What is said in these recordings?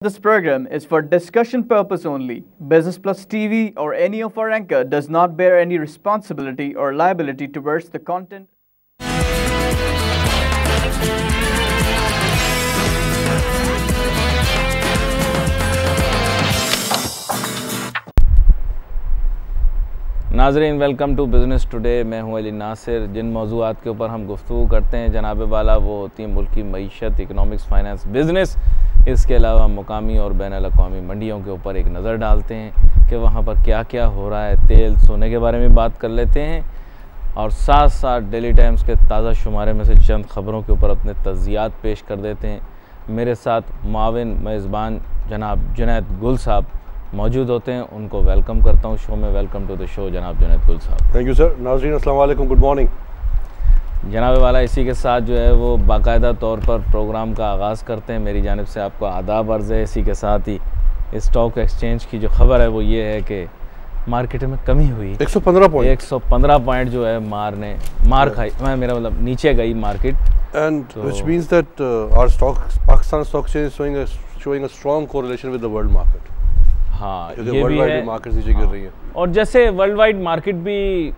This program is for discussion purpose only. Business Plus TV or any of our anchor does not bear any responsibility or liability towards the content. नाज़रीन, welcome to business today. मैं हूं अली नासिर। जिन मौज़ूआत के ऊपर हम गुफ्तगू करते हैं जनाब वाला वो होती है मुल्क की मईशत, इकनॉमिक्स, फाइनेंस, बिज़नेस। इसके अलावा मुकामी और बैनुल-अक़वामी मंडियों के ऊपर एक नज़र डालते हैं कि वहाँ पर क्या क्या हो रहा है। तेल, सोने के बारे में बात कर लेते हैं और साथ साथ डेली टाइम्स के ताज़ा शुमारे में से चंद ख़बरों के ऊपर अपने तज़्ज़ियात पेश कर देते हैं। मेरे साथ मुआविन मेज़बान जनाब जुनैद गुल साहब मौजूद होते हैं, उनको वेलकम करता हूँ शो में। वेलकम टू द शो जनाब जुनैद गुल साहब। Thank you sir. नाज़रीन अस्सलाम वालेकुम, गुड मॉर्निंग। जनाब वाला इसी के साथ जो है वो बाकायदा तौर पर प्रोग्राम का आगाज़ करते हैं। मेरी जानिब से आपको आदाब अर्ज़ है। इसी के साथ ही स्टॉक एक्सचेंज की जो खबर है वो ये है कि मार्केट में कमी हुई 115 पॉइंट जो है मार खाई, मेरा मतलब नीचे गई market. And which means that our stock Pakistan stock exchange showing a strong correlation with the world market. हाँ, ये भी है। मार्केट नीचे गिर रही है और जैसे वर्ल्ड वाइड मार्केट भी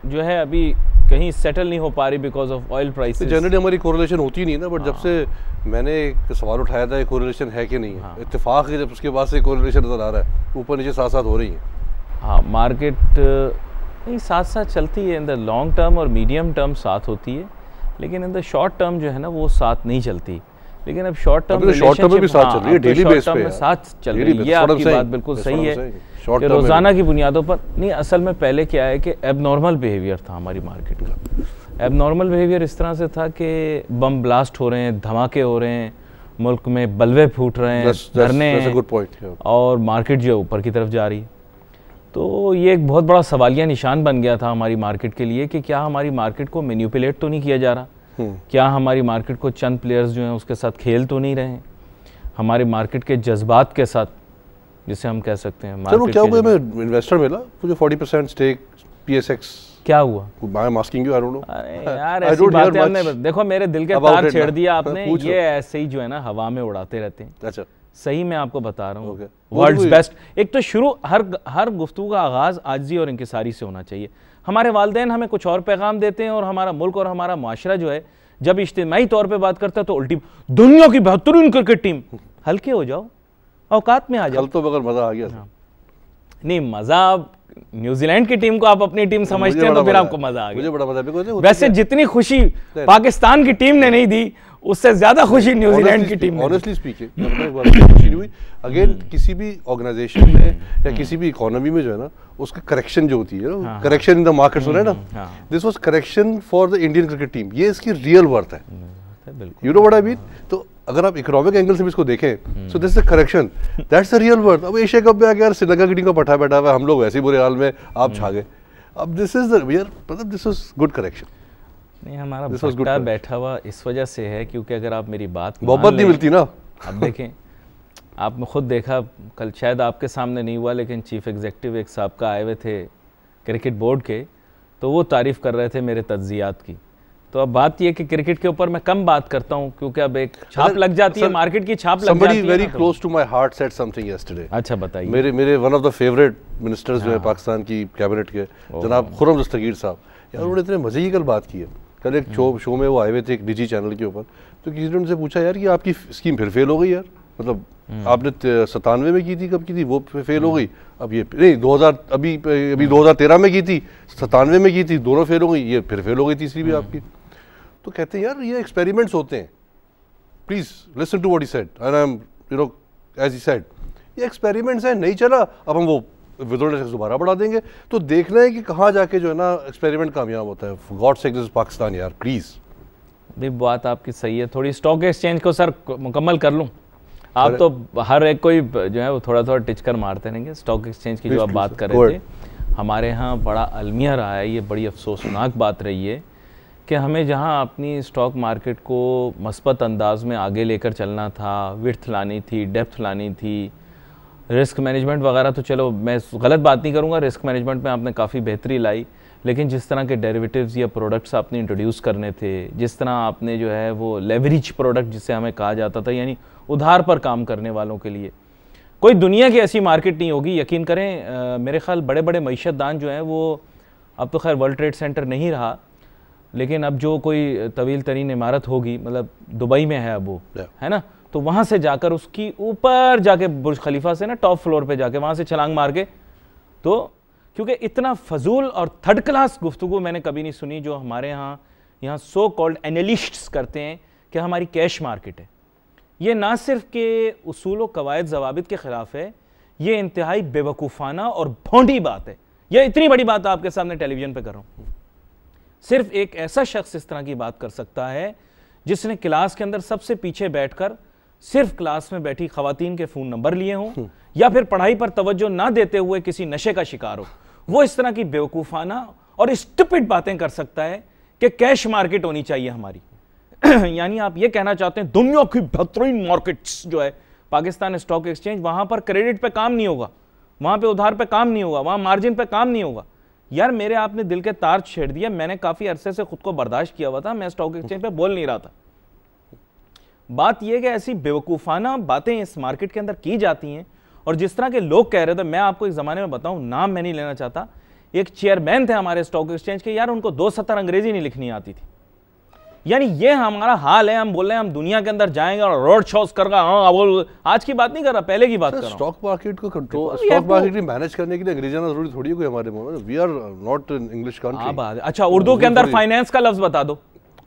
जो है अभी कहीं सेटल नहीं हो पा रही because of oil prices. Generally हमारी कोरिलेशन होती नहीं ना, बट जब से मैंने एक सवाल उठाया था, कोरिलेशन है कि नहीं है, इत्तेफाक है जब उसके बाद से कोरिलेशन नज़र आ रहा है, ऊपर नीचे साथ साथ हो रही है। हाँ, मार्केट नहीं साथ साथ चलती है। इन द लॉन्ग टर्म और मीडियम टर्म साथ होती है, लेकिन इन द शॉर्ट टर्म जो है ना वो साथ नहीं चलती। लेकिन अब शॉर्ट टर्म में भी साथ चल रही है, डेली बेस पे साथ चल रही है। ये आपकी बात बिल्कुल सही है कि रोज़ाना की बुनियादों पर नहीं। असल में पहले क्या है कि एबनॉर्मल बिहेवियर था हमारी मार्केट का। एबनॉर्मल बिहेवियर इस तरह से था कि बम ब्लास्ट हो रहे हैं, धमाके हो रहे हैं, मुल्क में बलवे फूट रहे हैं, धरने, और मार्केट जो है ऊपर की तरफ जा रही है। तो ये एक बहुत बड़ा सवालिया निशान बन गया था हमारी मार्केट के लिए कि क्या हमारी मार्केट को मैनिपुलेट तो नहीं किया जा रहा, क्या हमारी मार्केट को चंद प्लेयर्स जो हैं उसके साथ खेल तो नहीं रहे हैं, हमारे मार्केट के जज्बात के साथ, जिसे हम कह सकते हैं। चलो क्या हुआ, मैं इन्वेस्टर मिला मुझे 40% स्टेक PSX। क्या हुआ? I am asking you, I don't know. अरे यार ऐसी बातें हमने देखो मेरे दिल के तार छेड़ दिया आपने। ये ऐसे ही जो है ना हवा में उड़ाते रहते हैं। अच्छा, सही मैं आपको बता रहा हूँ, वर्ल्ड्स बेस्ट। एक तो शुरू हर गुफ्तगू का आगाज आजिज़ी और इंकिसारी से होना चाहिए। हमारे वालिदैन हमें कुछ और पैगाम देते हैं और हमारा मुल्क और हमारा माशरा जो है जब इज्तिमाई तौर पे बात करता है तो उल्टी दुनिया की बेहतरीन क्रिकेट टीम। हल्के हो जाओ, औकात में आ जाओ। कल तो मगर मजा आ गया। हाँ। नहीं, मजा न्यूजीलैंड की टीम को आप अपनी टीम समझते हैं तो फिर आपको मजा आ गया। मुझे बड़ा मजा। वैसे जितनी खुशी पाकिस्तान की टीम ने नहीं दी उससे ज्यादा खुशी न्यूजीलैंड की टीम ने। ऑनेस्टली स्पीकिंग, अगेन किसी भी ऑर्गेनाइजेशन में या किसी भी इकोनॉमी में जो है ना उसका करेक्शन जो होती है ना, करेक्शन इन द मार्केट हो रहा है ना, this was correction for the Indian cricket team. ये इसकी रियल वर्थ है। You know what I mean? तो अगर आप इकोनॉमिक एंगल से भी इसको देखें, so this is the correction, that's the real worth. अब एशिया कप में आ गया यार, श्रीलंका की टीम का पट्टा बैठा हुआ है, हम लोग वैसे ही बुरे हाल में, आप छा गए। अब दिस इज द मतलब दिस वाज गुड करेक्शन। नहीं, हमारा भट्टा बैठा हुआ इस वजह से है क्योंकि अगर आप मेरी बात मोहब्बत नहीं मिलती ना। अब देखें, आपने खुद देखा, कल शायद आपके सामने नहीं हुआ लेकिन चीफ एग्जीक्यूटिव एक साहबका आए हुए थे क्रिकेट बोर्ड के, तो वो तारीफ़ कर रहे थे मेरे तज्जियात की। तो अब बात ये कि क्रिकेट के ऊपर मैं कम बात करता हूँ क्योंकि अब एक छाप लग जाती है, मार्केट की छाप लग जाती है। Somebody very close to my heart said something yesterday। अच्छा बताइए। मेरे one of the favourite ministers जो है पाकिस्तान की कैबिनेट के, जनाब खुर्रम दस्तगीर साहब, यार उन्होंने इतने मजे की कल बात की है। कल एक शो में वो आए हुए थे एक निजी चैनल के ऊपर, तो किसी ने उनसे पूछा यार कि आपकी स्कीम फिर फेल हो गई यार, मतलब आपने 97 में की थी, कब की थी, वो फेल हो गई। अब ये नहीं 2000 अभी 2013 में की थी, 97 में की थी, दोनों फेल हो गई, ये फिर फेल हो गई तीसरी भी आपकी। तो कहते हैं यार ये एक्सपेरिमेंट्स होते हैं, please listen to what he said and I am you know as he said, ये एक्सपेरिमेंट्स हैं, नहीं चला अब हम वो विदड्रॉल टैक्स दोबारा बढ़ा देंगे। तो देखना है कि कहाँ जाके जो है ना एक्सपेरिमेंट कामयाब होता है। For God sake this is Pakistan यार, प्लीज। नहीं, बात आपकी सही है। थोड़ी स्टॉक एक्सचेंज को सर मुकम्मल कर लूँ। आप तो हर एक कोई जो है वो थोड़ा थोड़ा टिच कर मारते रहेंगे। स्टॉक एक्सचेंज की जो आप बात कर रहे थे, हमारे यहाँ बड़ा अलमिया रहा है, ये बड़ी अफसोसनाक बात रही है कि हमें जहाँ अपनी स्टॉक मार्केट को मस्बत अंदाज में आगे लेकर चलना था, विड्थ लानी थी, डेप्थ लानी थी, रिस्क मैनेजमेंट वगैरह, तो चलो मैं गलत बात नहीं करूँगा, रिस्क मैनेजमेंट में आपने काफ़ी बेहतरी लाई, लेकिन जिस तरह के डेरिवेटिव्स या प्रोडक्ट्स आपने इंट्रोड्यूस करने थे, जिस तरह आपने जो है वो लेवरेज प्रोडक्ट जिसे हमें कहा जाता था, यानी उधार पर काम करने वालों के लिए। कोई दुनिया की ऐसी मार्केट नहीं होगी, यकीन करें। मेरे ख्याल बड़े बड़े मईशतदान जो हैं वो, अब तो खैर वर्ल्ड ट्रेड सेंटर नहीं रहा, लेकिन अब जो कोई तवील तरीन इमारत होगी, मतलब दुबई में है अब वो, है ना, तो वहाँ से जाकर उसकी ऊपर जाके बुर्ज खलीफा से ना टॉप फ्लोर पे जाके वहाँ से छलांग मार के, तो क्योंकि इतना फजूल और थर्ड क्लास गुफ्तगू मैंने कभी नहीं सुनी जो हमारे यहाँ सो कॉल्ड एनालिस्ट्स करते हैं कि हमारी कैश मार्केट है। ये ना सिर्फ के उसूल व कवायद ज़वाबित के ख़िलाफ़ है, ये इंतहाई बेवकूफ़ाना और भोंडी बात है। यह इतनी बड़ी बात आपके सामने टेलीविज़न पे कर रहा हूँ। सिर्फ एक ऐसा शख्स इस तरह की बात कर सकता है जिसने क्लास के अंदर सबसे पीछे बैठकर सिर्फ क्लास में बैठी ख़वातीन के फ़ोन नंबर लिए हों या फिर पढ़ाई पर तवज्जो ना देते हुए किसी नशे का शिकार हो, वो इस तरह की बेवकूफ़ाना और स्टूपिड बातें कर सकता है कि कैश मार्केट होनी चाहिए हमारी। यानी आप ये कहना चाहते हैं दुनिया की बेहतरीन मार्केट्स जो है पाकिस्तान स्टॉक एक्सचेंज, वहां पर क्रेडिट पे काम नहीं होगा, वहां पे उधार पे काम नहीं होगा, वहां मार्जिन पे काम नहीं होगा। यार मेरे आपने दिल के तार छेड़ दिया। मैंने काफी अरसे से खुद को बर्दाश्त किया हुआ था, मैं स्टॉक एक्सचेंज पे बोल नहीं रहा था। बात यह कि ऐसी बेवकूफाना बातें इस मार्केट के अंदर की जाती हैं और जिस तरह के लोग कह रहे थे, मैं आपको एक जमाने में बताऊं, नाम मैं नहीं लेना चाहता, एक चेयरमैन थे हमारे स्टॉक एक्सचेंज के, यार उनको 2 सतर अंग्रेजी नहीं लिखनी आती थी। यानी ये हमारा हाल है, हम बोल रहे हैं हम दुनिया के अंदर जाएंगे और रोड शोज कर रहा। हाँ वो आज की बात नहीं कर रहा, पहले की बात कर रहा हूं। स्टॉक मार्केट को कंट्रोल, स्टॉक मार्केट को मैनेज करने के लिए अंग्रेजी आना जरूरी थोड़ी है कोई हमारे में। We are not in English country. अच्छा उर्दू के अंदर फाइनेंस का लफ्ज बता दो,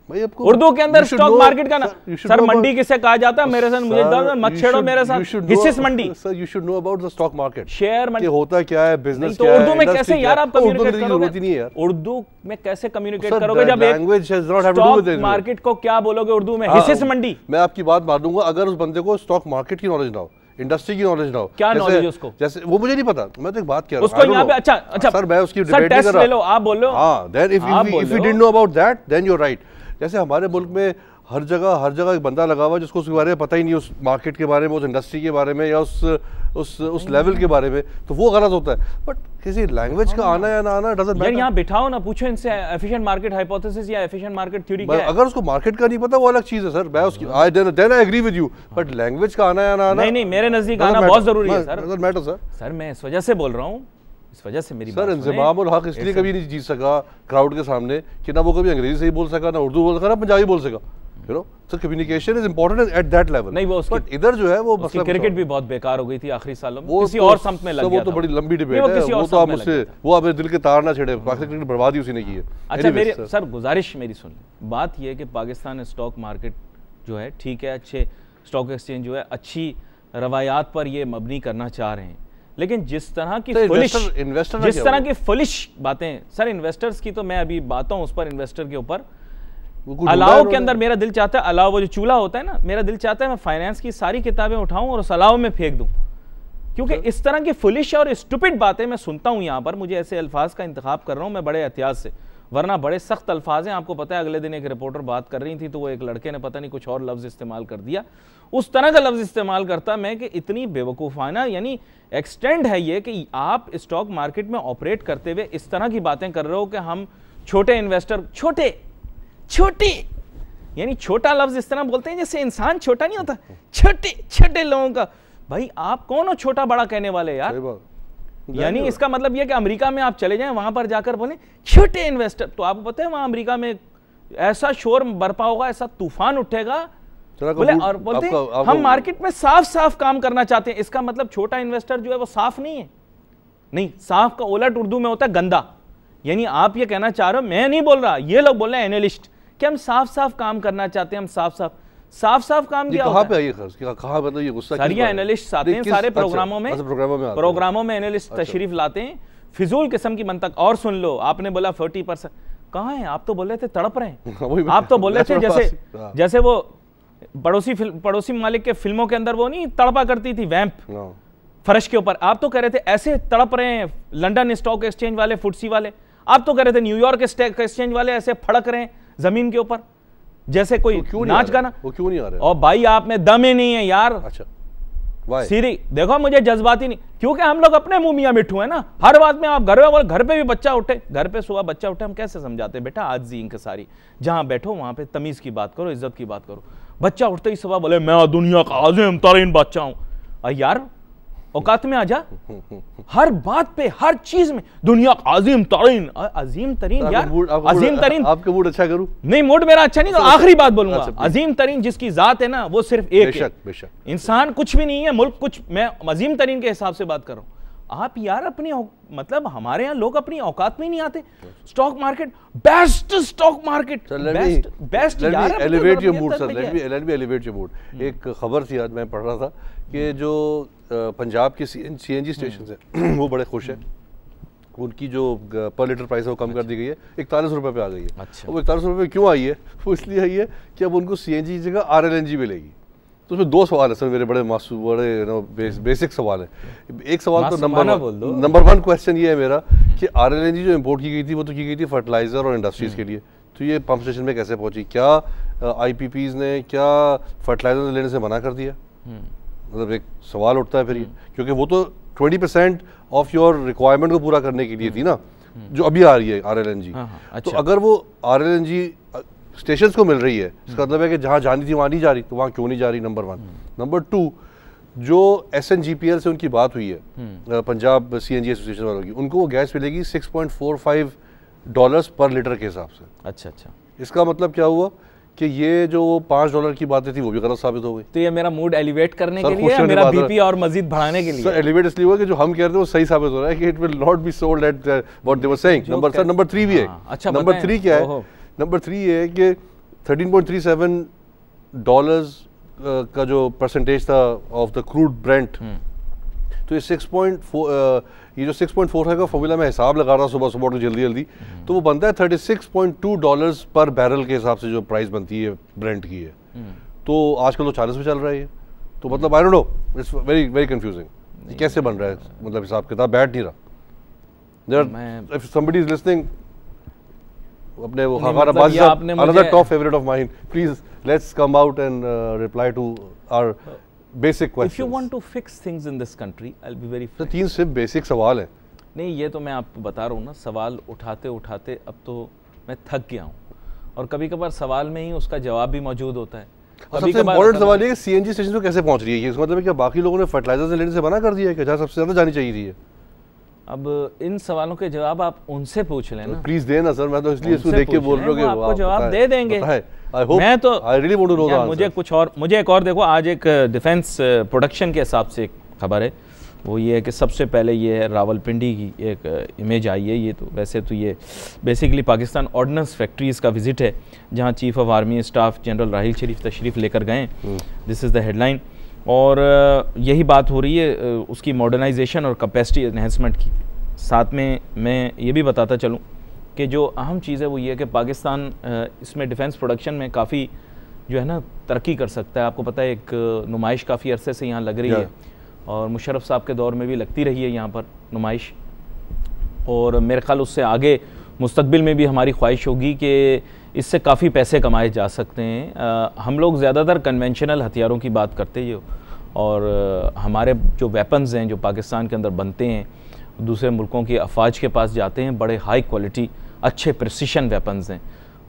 उर्दू के अंदर स्टॉक मार्केट का ना सर मंडी किसे कहा जाता है, मेरे साथ मुझे मत छेड़ो, मेरे साथ हिस्सेस मंडी। Sir you should know about the stock market, share मंडी होता क्या है, बिजनेस क्या है। उर्दू में कैसे यार आप कम्युनिकेट करोगे? उर्दू में कैसे कम्युनिकेट करोगे जब language has not have to do with it? Market को क्या बोलोगे उर्दू में? हिस्सेस मंडी। मैं आपकी बात मान लूंगा अगर उस बंदे को स्टॉक मार्केट की नॉलेज ना हो, इंडस्ट्री की नॉलेज ना हो। क्या नॉलेज उसको? जैसे वो मुझे नहीं पता, मैं तो एक बात कह रहा हूं उसको यहाँ पे। अच्छा सर मैं उसकी डिबेट नहीं कर रहा। ले लो, आप बोल लो। हां then if you didn't know about that then you are right. जैसे हमारे मुल्क में हर जगह एक बंदा लगा हुआ जिसको उसके बारे में पता ही नहीं, उस मार्केट के बारे में, उस इंडस्ट्री के बारे में या उस लेवल के बारे में, तो वो गलत होता है। बट किसी लैंग्वेज का आना या ना आना डजंट मैटर। यहाँ बिठाओ ना, पूछो इनसे एफिशिएंट मार्केट हाइपोथेसिस या एफिशिएंट मार्केट थ्योरी क्या है। अगर उसको मार्केट का नहीं पता वो अलग चीज है सर, मैं उसकी then I agree with you, but language का आना या ना आना नहीं, मेरे नजदीक आना बहुत जरूरी है sir. Doesn't matter sir. Sir मैं इस वजह से बोल रहा हूँ, इस वजह से मेरी सर इंज़िमामुल हक इसलिए कभी नहीं जीत सका क्राउड के सामने कि ना वो कभी अंग्रेजी सही बोल सका, ना उर्दू बोल सका, ना पंजाबी बोल सका। You know, so communication is important at that level. नहीं वो उसकी, but इधर जो है वो मतलब क्रिकेट भी बहुत बेकार हो गई थी आखिरी सालों में, किसी और सम्त में लग गया था। वो तो बड़ी लंबी डिबेट है, वो तो आप मुझसे वो आप दिल के तार ना छेड़े, पाकिस्तान क्रिकेट बर्बादी उसी ने की है। अच्छा मेरी सर गुजारिश मेरी सुन, बात ये है कि पाकिस्तान स्टॉक मार्केट जो है ठीक है, अच्छे स्टॉक एक्सचेंज जो है अच्छी रवायात पर ये मबनी करना चाह रहे हैं, लेकिन जिस तरह की फुलिश बातें सर इन्वेस्टर्स की, तो मैं अभी बात हूँ उस पर इन्वेस्टर के ऊपर। अलाव के अंदर मेरा दिल चाहता है, अलाव वो जो चूल्हा होता है ना, मेरा दिल चाहता है मैं फाइनेंस की सारी किताबें उठाऊं और उस अलाव में फेंक दूं, क्योंकि इस तरह की फुलिश और स्टूपिड बातें मैं सुनता हूं। यहाँ पर मुझे ऐसे अल्फाज का इंतखाब कर रहा हूं मैं बड़े एहतियात से, वरना बड़े सख्त अल्फाज हैं। आपको पता है अगले दिन एक रिपोर्टर बात कर रही थी तो वो एक लड़के ने पता नहीं कुछ और लफ्ज इस्तेमाल कर दिया, उस तरह का लफ्ज इस्तेमाल करता मैं कि इतनी बेवकूफ़ाना यानी एक्सटेंड है ये कि आप स्टॉक मार्केट में ऑपरेट करते हुए इस तरह की बातें कर रहे हो कि हम छोटे इन्वेस्टर, छोटे यानी छोटा लफ्ज इस तरह बोलते हैं जैसे इंसान छोटा नहीं होता, छोटे लोगों का। भाई आप कौन हो छोटा बड़ा कहने वाले यार? यानी इसका मतलब यह कि अमेरिका में आप चले जाएं, वहां पर जाकर बोले छोटे इन्वेस्टर, तो आपको पता है वहां अमेरिका में ऐसा शोर बरपा होगा, ऐसा तूफान उठेगा बोले, और बोलते हैं हम मार्केट में साफ काम करना चाहते हैं। इसका मतलब छोटा इन्वेस्टर जो है वो साफ नहीं है, नहीं, साफ का उलट उर्दू में होता है गंदा। यानी आप ये कहना चाह रहे हो, मैं नहीं बोल रहा, ये लोग बोल रहे हैं एनालिस्ट कि हम साफ काम करना चाहते हैं, हम साफ काम किया कहां पे है ये खर्च, कहां मतलब ये गुस्सा सारे एनालिस्ट आते हैं, सारे प्रोग्रामों में एनालिस्ट तशरीफ लाते हैं, फिजूल किस्म की मंतक। और सुन लो, आपने बोला 40% कहां है, आप तो बोल रहे थे तड़प रहे हैं, आप तो बोल रहे थे जैसे वो पड़ोसी मालिक के फिल्मों के अंदर वो नहीं तड़पा करती थी वैम्प फर्श के ऊपर, आप तो कह रहे थे ऐसे तड़प रहे हैं लंदन स्टॉक एक्सचेंज वाले, फुटसी वाले, आप तो कह रहे थे न्यूयॉर्क स्टॉक एक्सचेंज वाले ऐसे फड़क रहे हैं जमीन के ऊपर जैसे कोई नाच गाना। वो क्यों नहीं आ रहे? और भाई आप में दम ही नहीं है यार। अच्छा सीरी देखो, मुझे जज्बाती नहीं, क्योंकि हम लोग अपने मुंह मियां मिठू है ना, हर बात में आप घर पे भी बच्चा उठे, घर पे सुबह बच्चा उठे, हम कैसे समझाते हैं बेटा आजी इंकसारी, जहां बैठो वहां पे तमीज की बात करो, इज्जत की बात करो। बच्चा उठते ही सुबह बोले मैं दुनिया का आज़िम तरीन बच्चा हूँ। यार औकात में आ जा, हर बात पे हर चीज में दुनिया का अजीम तरीन यार, अजीम तरीन। आपका मूड अच्छा करूं? नहीं, मूड मेरा अच्छा नहीं, तो आखिरी बात बोलूंगा, अजीम तरीन जिसकी जात है ना वो सिर्फ एक है, बेशक इंसान कुछ भी नहीं है, मुल्क कुछ, मैं अजीम तरीन के हिसाब से बात कर रहा हूँ। आप यार अपनी, मतलब हमारे यहाँ लोग अपनी औकात में नहीं आते। Stock market, best stock market, best यार। Elevate your mood sir, let me elevate your mood. एक खबर थी आज मैं पढ़ रहा था कि जो पंजाब के सीएनजी स्टेशन है वो बड़े खुश हैं, उनकी जो पर लीटर प्राइस है वो कम कर दी गई है, 41 रुपए पे आ गई है। अच्छा। वो 41 रुपए क्यों आई है? वो इसलिए आई है कि अब उनको सीएनजी की जगह आरएलएनजी मिलेगी। तो उसमें दो सवाल है सर मेरे, बड़े बेसिक सवाल है। एक सवाल तो नंबर 1 क्वेश्चन ये है मेरा कि आरएलएनजी जो इम्पोर्ट की गई थी वो तो की गई थी फर्टिलाइजर और इंडस्ट्रीज के लिए, तो ये पंप स्टेशन में कैसे पहुंची? क्या आईपीपीज ने क्या फर्टिलाइजर लेने से मना कर दिया? मतलब एक सवाल उठता है फिर ये, क्योंकि वो तो 20% ऑफ योर रिक्वायरमेंट को पूरा करने के लिए थी ना, जो अभी आ रही है आरएलएनजी। अच्छा। तो अगर वो आरएलएनजी स्टेशंस को मिल रही है, इसका मतलब है कि जहाँ जानी थी वहाँ नहीं जा रही, तो वहाँ क्यों नहीं जा रही? नंबर 1। नंबर 2, जो SNGPL से उनकी बात हुई है, पंजाब सीएनजी एसोसिएशन वालों की, उनको वो गैस मिलेगी $6.45 पर लीटर के हिसाब से। अच्छा। इसका मतलब क्या हुआ कि ये जो $5 की बातें थी वो भी गलत साबित हो गई। तो ये मेरा मूड एलिवेट करने के लिए या मेरा बीपी और मजीद बढ़ाने के लिए? सर एलिवेट इसलिए हुआ कि जो हम कह रहे थे वो सही साबित हो रहा है कि it will not be sold at what they were saying. Number 3 भी है। अच्छा, नंबर 3 क्या है? नंबर 3 ये है कि $13.37 का जो परसेंटेज था ऑफ द क्रूड ब्रेंट, तो ये 6.45 का फॉर्मूला मैं हिसाब लगा रहा सुबह सुबह जल्दी, तो वो बनता है $36.2 पर बैरल के हिसाब से जो प्राइस बनती है ब्रेंट की है। तो आजकल तो 40 में चल रहा है ये, तो मतलब आई don't no, it's very very confusing. कैसे बन रहा है? मतलब हिसाब किताब बैठ नहीं रहा। इफ समबडी इज लिसनिंग, अपने वो another top favorite of mine, please let's come out and reply to our basic questions. If you want to fix things in this country, I'll be very frank. तो 3 सिर्फ basic सवाल हैं। नहीं, ये तो मैं आपको बता रहा हूँ ना, सवाल उठाते उठाते अब तो मैं थक गया हूँ, और कभी कभार सवाल में ही उसका जवाब भी मौजूद होता है। सबसे इम्पोर्टेंट सवाल ये कि सीएनजी स्टेशन पे कैसे पहुँच रही है? इसका मतलब है क्या बाकी लोगों ने फर्टिलाइजर से लेने से मना कर दिया है कि जहाँ सबसे ज़्यादा जानी चाहिए थी? अब इन सवालों के जवाब आप उनसे पूछ लेना। प्लीज देना सर, मैं तो इसलिए इसको देख के बोल रहा हूँ कि आपको जवाब दे देंगे। मैं तो I really want to know the answer. मुझे एक और देखो, आज एक डिफेंस प्रोडक्शन के हिसाब से एक खबर है, वो ये है कि सबसे पहले ये है रावलपिंडी की एक इमेज आई है। ये तो वैसे तो ये बेसिकली पाकिस्तान ऑर्डिनेंस फैक्ट्रीज का विजिट है, जहाँ chief of army staff general Raheel Sharif तशरीफ़ लेकर गए। दिस इज़ द हेडलाइन, और यही बात हो रही है उसकी मॉडर्नाइजेशन और कैपेसिटी एनहेंसमेंट की। साथ में मैं ये भी बताता चलूँ कि जो अहम चीज़ है वो ये है कि पाकिस्तान इसमें डिफेंस प्रोडक्शन में काफ़ी जो है ना तरक्की कर सकता है। आपको पता है एक नुमाइश काफ़ी अरसे से यहाँ लग रही है, और मुशर्रफ साहब के दौर में भी लगती रही है यहाँ पर नुमाइश, और मेरे ख्याल उससे आगे मुस्तकबिल में भी हमारी ख्वाहिश होगी कि इससे काफ़ी पैसे कमाए जा सकते हैं। हम लोग ज़्यादातर कन्वेंशनल हथियारों की बात करते हैं, और हमारे जो वेपन्स हैं जो पाकिस्तान के अंदर बनते हैं दूसरे मुल्कों की अफवाज के पास जाते हैं, बड़े हाई क्वालिटी अच्छे प्रिसिशन वेपन्स हैं,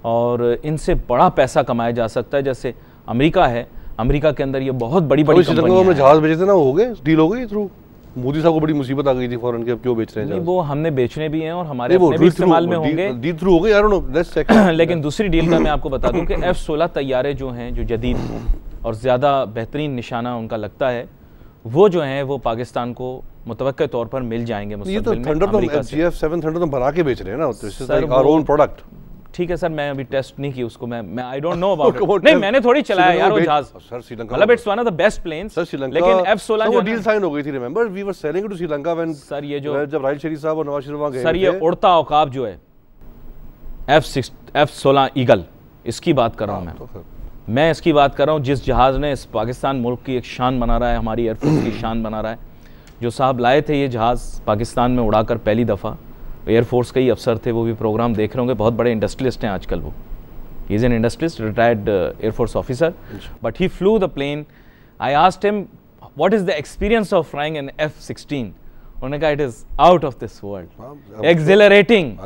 और इनसे बड़ा पैसा कमाया जा सकता है। जैसे अमेरिका है, अमेरिका के अंदर ये बहुत बड़ी कंपनी है। जहाज बेचे थे ना, हो गए, डील हो गई थ्रू मोदी साहब को बड़ी मुसीबत आ गई थी फॉरेन के, अब क्यों बेच रहे हैं? वो हमने बेचने भी हैं और हमारे अपने भी इस्तेमाल में होंगे। डील थ्रू हो गई, I don't know, let's check. लेकिन दूसरी डील का मैं आपको बता दूं कि F-16 तैयारे जो हैं, जो जदीद और ज़्यादा बेहतरीन निशाना उनका लगता है, वो जो हैं वो पाकिस्तान को मुतवक्के तौर पर मिल जाएंगे मुस्तकबिल में। थंडर तो GF-7 थंडर तो बना के बेच रहे हैं ना, this is like our own product. ठीक है सर, मैं अभी टेस्ट नहीं की उसको, मैं आई डोंट नो अबाउट इट। नहीं, मैंने थोड़ी चलाया यार वो जहाज सर। श्रीलंका मतलब it's one of the best planes sir Sri Lanka, लेकिन F-16 जो डील साइन हो गई थी, remember we were selling to Sri Lanka when sir ये जो जब राहिल शरीफ साहब और नवाज शरीफ वहां गए सर, ये उड़ता औकाब जो है F-16 ईगल, इसकी बात कर रहा हूं मैं इसकी बात कर रहा हूं, जिस जहाज ने इस पाकिस्तान मुल्क की एक शान बना रहा है, हमारी एयरफोर्स की शान बना रहा है। जो साहब लाए थे ये जहाज पाकिस्तान में उड़ाकर पहली दफ़ा, एयरफोर्स के ही अफसर थे, वो भी प्रोग्राम देख रहे होंगे, बहुत बड़े इंडस्ट्रियलिस्ट हैं आजकल वो। He is an industrialist, retired air force officer, but he flew the plane. I asked him what is the experience of flying an F-16। उन्होंने कहा it is out of this world, accelerating.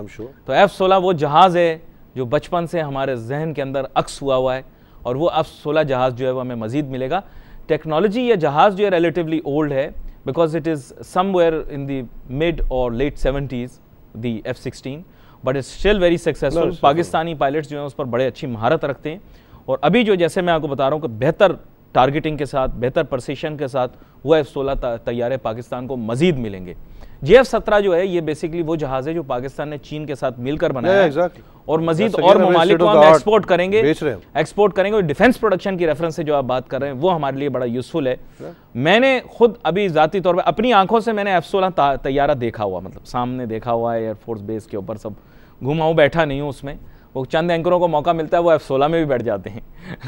तो F-16 वो जहाज़ है जो बचपन से हमारे जहन के अंदर अक्स हुआ है, और वो F-16 जहाज़ जो है वो हमें मज़ीद मिलेगा। टेक्नोलॉजी या जहाज़ जो है रिलेटिवली ओल्ड है, because it is somewhere in the mid और late 70s the F-16, but it's still very successful. Pakistani pilots जो हैं उस पर बड़े अच्छी महारत रखते हैं, और अभी जो जैसे मैं आपको बता रहा हूँ कि बेहतर टारगेटिंग के साथ, बेहतर प्रिसिशन के साथ वो F-16 तैयारे पाकिस्तान को मज़ीद मिलेंगे। JF-17 जो है ये बेसिकली वो जहाज़ है जो पाकिस्तान ने चीन के साथ मिलकर बनाया है, और मजीद और ममालिक को हम एक्सपोर्ट करेंगे, और डिफेंस प्रोडक्शन की रेफरेंस से जो आप बात कर रहे हैं वो हमारे लिए बड़ा यूजफुल है। मैंने खुद अभी ज़ाती तौर पर अपनी आंखों से मैंने F-16 तैयारा देखा हुआ, मतलब सामने देखा हुआ है, एयरफोर्स बेस के ऊपर सब घुमा हूँ, बैठा नहीं हूँ उसमें। वो चंद एंकरों को मौका मिलता है वो F-16 में भी बैठ जाते हैं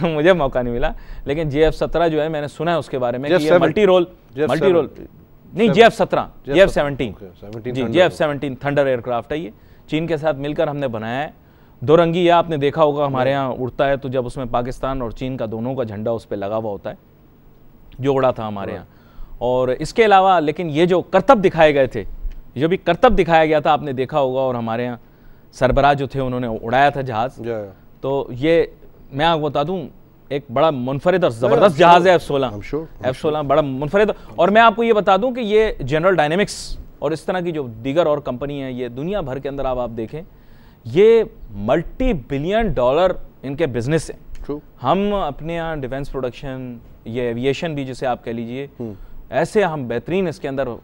मुझे मौका नहीं मिला, लेकिन JF-17 जो है मैंने सुना है उसके बारे में कि ये मल्टी रोल नहीं, JF-17 JF-17 जी, JF-17 थंडर एयरक्राफ्ट है, ये चीन के साथ मिलकर हमने बनाया है। दो रंगी, या आपने देखा होगा हमारे यहाँ उड़ता है, तो जब उसमें पाकिस्तान और चीन का दोनों का झंडा उस पर लगा हुआ होता है, जो उड़ा था हमारे यहाँ। और इसके अलावा लेकिन ये जो करतब दिखाए गए थे, जो भी करतब दिखाया गया था आपने देखा होगा, और हमारे यहाँ सरबराह जो थे उन्होंने उड़ाया था जहाज़, तो ये मैं आपको बता दूँ एक बड़ा मुनफरिद और ज़बरदस्त जहाज़ है F-16 बड़ा मुनफरिद। और मैं आपको ये बता दूं कि ये जनरल डायनेमिक्स और इस तरह की जो दीगर और कंपनी है, ये दुनिया भर के अंदर आप देखें, ये मल्टी-बिलियन डॉलर इनके बिजनेस हैं। हम अपने यहाँ डिफेंस प्रोडक्शन, ये एविएशन भी जिसे आप कह लीजिए, ऐसे हम बेहतरीन इसके अंदर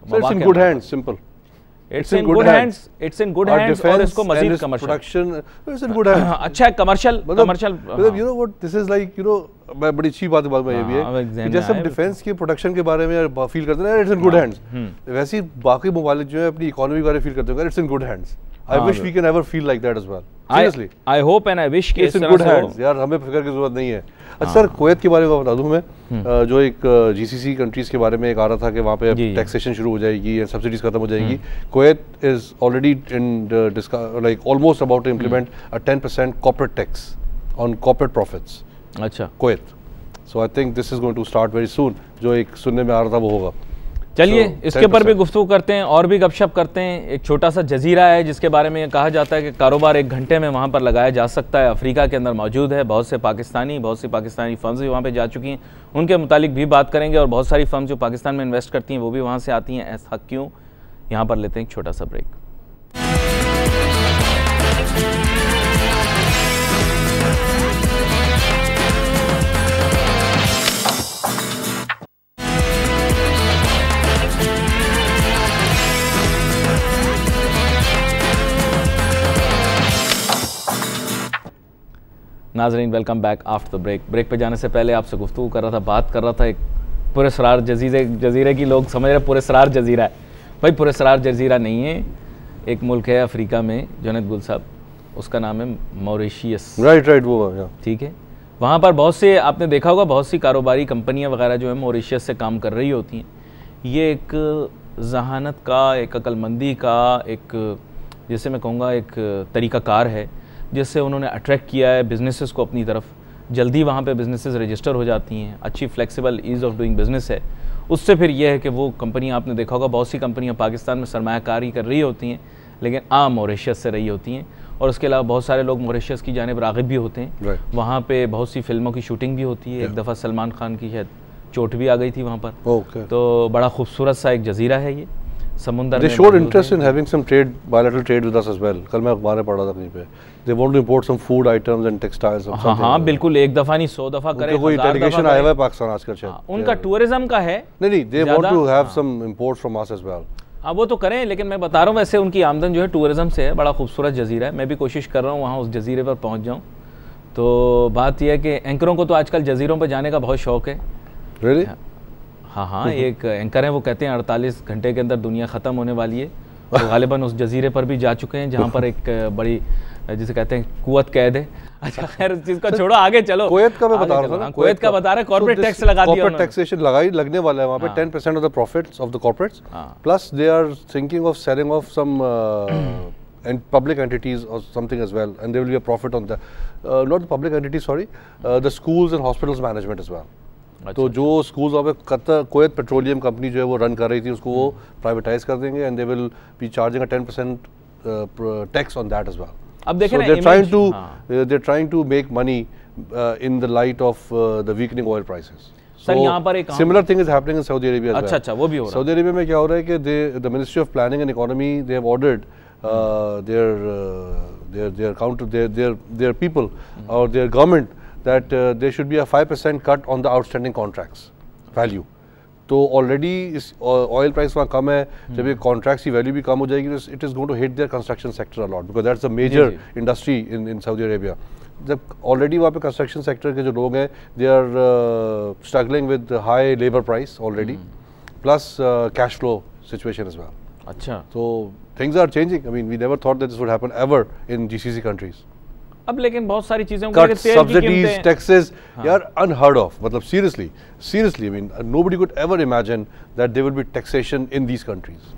It's in good hands. It's in good hands. और इसको मज़ीद production, it's in good hands. अच्छा commercial you know what this is like, you know, बड़ी अच्छी बात में ये भी है कि जैसे हम डिफेंस के प्रोडक्शन के बारे में फील करते हैं, इट्स इन गुड हैंड्स, वैसे ही बाकी ममालिक जो है अपनी इकोनॉमी के बारे में फील करते हैं, it's in good hands. I wish we can ever feel like that as well. Seriously. I hope and I wish कि it's in good hands. यार हमें फिक्र की जरूरत नहीं है। अच्छा सर, कुवैत के बारे में बता दूं मैं, जो एक GCC कंट्रीज के बारे में एक आ रहा था कि वहाँ पे टैक्सेशन शुरू हो जाएगी, सब्सिडीज खत्म हो जाएगी। Kuwait is already in like almost about to implement a 10% corporate tax on corporate profits. अच्छा, Kuwait, so I think this is going to start very soon. जो एक सुनने में आ रहा था वो होगा। चलिए इसके ऊपर भी गुफ्तगू करते हैं और भी गपशप करते हैं। एक छोटा सा जजीरा है जिसके बारे में कहा जाता है कि कारोबार 1 घंटे में वहाँ पर लगाया जा सकता है। अफ्रीका के अंदर मौजूद है। बहुत से पाकिस्तानी फर्म्स भी वहाँ पे जा चुकी हैं, उनके मुतालिक भी बात करेंगे। और बहुत सारी फर्म्स जो पाकिस्तान में इन्वेस्ट करती हैं वो भी वहाँ से आती हैं। ऐसा क्यों? यहाँ पर लेते हैं एक छोटा सा ब्रेक। नाजरीन, welcome back after the break. Break पे जाने से पहले आपसे गुफ्तगू कर रहा था, बात कर रहा था एक पुरस्रार जजीरे की। लोग समझ रहे पुरस्रार जजीरा है, भाई पुरस्रार जजीरा नहीं है। एक मुल्क है अफ्रीका में, जुनैद गुल साहब, उसका नाम है मॉरिशियस। राइट वो ठीक है। वहाँ पर बहुत से, आपने देखा होगा, बहुत सी कारोबारी कंपनियाँ वगैरह जो है मॉरिशियस से काम कर रही होती हैं। ये एक जहानत का, एक अक्लमंदी का, एक जैसे मैं कहूँगा एक तरीक़ाकार है जिससे उन्होंने अट्रैक्ट किया है बिज़नेसेस को अपनी तरफ। जल्दी वहाँ पे बिज़नेसेस रजिस्टर हो जाती हैं, अच्छी flexible ease of doing business है। उससे फिर यह है कि वो कंपनियाँ, आपने देखा होगा बहुत सी कंपनियाँ पाकिस्तान में सरमायाकारी कर रही होती हैं लेकिन मॉरिशस से रही होती हैं। और उसके अलावा बहुत सारे लोग मॉरिशस की जानिब राग़िब भी होते हैं। वहाँ पर बहुत सी फिल्मों की शूटिंग भी होती है। एक दफ़ा सलमान खान की शायद चोट भी आ गई थी वहाँ पर। तो बड़ा खूबसूरत सा एक जजीरा है ये समुंदर। They showed interest in having some trade, bilateral trade with us as well. कल मैं अखबार में पढ़ रहा था कहीं पे। They want to import some food items and textiles. हाँ बिल्कुल, एक दफ़ा नहीं 100 दफ़ा करें। कोई डेलीगेशन आया हुआ है पाकिस्तान आजकल शायद। उनका टूरिज्म का है। नहीं, they want to have some imports from us as well. हाँ वो तो करें, लेकिन मैं बता रहा हूँ वैसे उनकी आमदन जो है टूरिज्म से है। बड़ा खूबसूरत जजीरा है। मैं भी कोशिश कर रहा हूँ वहाँ उस जजीरे पर पहुँच जाऊँ। तो बात यह है कि एंकरों को तो आजकल जजीरों पर जाने का बहुत शौक़ है। Really? हाँ, एक एंकर हैं, वो कहते हैं 48 घंटे के अंदर दुनिया ख़त्म होने वाली है। तो गालिबन उस जजीरे पर भी जा चुके हैं जहाँ पर एक बड़ी, जिसे कहते हैं कुव्वत कैद है। अच्छा खैर उस चीज़ को छोड़ो, आगे चलो। कुवैत का मैं बता रहा था, कुवैत का बता रहे, कॉर्पोरेट टैक्स लगा दिया, कॉर्पोरेट टैक्सेशन लगने वाला है वहाँ पे 10% of the profits of the corporates, plus they are thinking of selling off some and public entities or something as well, and there will be a profit on that. Not the public entities, sorry, the schools and hospitals management as well. तो जो schools वहाँ पे Kuwait petroleum company जो है वो run कर रही थी उसको वो प्राइवेटाइज कर देंगे and they will be charging a 10% tax on that as well. अब देखें ना, they are trying to make money in the light of the weakening oil prices. Sir यहाँ पर एक similar thing is happening in Saudi Arabia as well. अच्छा वो भी हो रहा है. Saudi Arabia में क्या हो रहा है कि the Ministry of Planning and Economy they have ordered their people or their government that there should be a 5% cut on the outstanding contracts value. तो ऑलरेडी इस ऑयल प्राइस वहाँ कम है, जब ये कॉन्ट्रैक्ट्स की वैल्यू भी कम हो जाएगी तो it is going to hit their construction sector a lot because that's a major industry in Saudi Arabia. जब ऑलरेडी वहाँ पे कंस्ट्रक्शन सेक्टर के जो लोग हैं they are struggling with high labour price already plus cash flow situation as well. अच्छा, तो things are changing. I mean we never thought that this would happen ever in GCC countries. अब लेकिन बहुत सारी चीजें Cuts, subsidies, taxes, यार unheard of. मतलब seriously, I mean, nobody could ever imagine that there will be taxation in these countries.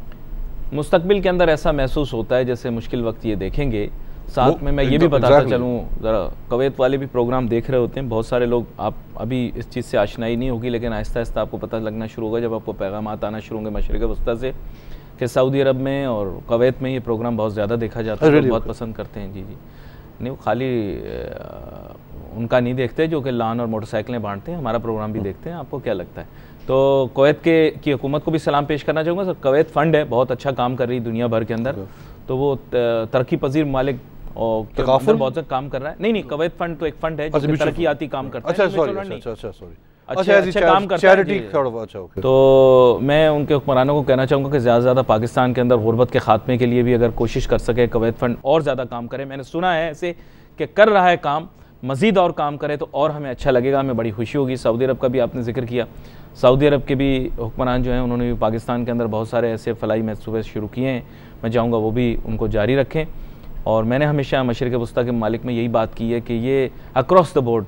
मुस्तकबिल के अंदर ऐसा महसूस होता है जैसे मुश्किल वक्त ये देखेंगे. साथ में मैं ये भी बताता चलूँ, ज़रा कवैत वाले भी प्रोग्राम देख रहे होते हैं बहुत सारे लोग. आप अभी इस चीज़ से आशनाई नहीं होगी लेकिन आहिस्ता आहिस्ता आपको पता लगना शुरू होगा जब आपको पैगामात आना शुरू होंगे मशरिक़ वस्ता से कि सऊदी अरब में और कवैत में ये प्रोग्राम बहुत ज़्यादा देखा जाता है. लोग बहुत पसंद करते हैं. जी जी नहीं, वो खाली उनका नहीं देखते जो कि लान और मोटरसाइकिलें बांटते हैं, हमारा प्रोग्राम भी देखते हैं. आपको क्या लगता है? तो कवैत की हुकूमत को भी सलाम पेश करना चाहूँगा. सर कवैत फ़ंड है, बहुत अच्छा काम कर रही दुनिया भर के अंदर. तो वो तरक्की पजीर मालिक और बहुत सा काम कर रहा है. नहीं, कवैत फ़ंड तो एक फ़ंड है जो तरक्याती काम करता है. अच्छा काम करता है. तो मैं उनके हुक्मरानों को कहना चाहूँगा कि ज़्यादा से ज़्यादा पाकिस्तान के अंदर गुर्बत के खात्मे के लिए भी अगर कोशिश कर सके कवैत फ़ंड और ज़्यादा काम करे. मैंने सुना है ऐसे कि कर रहा है काम, मज़ीद और काम करे तो और हमें अच्छा लगेगा, हमें बड़ी खुशी होगी. सऊदी अरब का भी आपने जिक्र किया. सऊदी अरब के भी हुक्मरान जो हैं उन्होंने भी पाकिस्तान के अंदर बहुत सारे ऐसे फलाई मंसूबे शुरू किए हैं. मैं चाहूँगा वो भी उनको जारी रखें. और मैंने हमेशा मशरिक़ वस्ता के मालिक में यही बात की है कि ये अक्रॉस द बोर्ड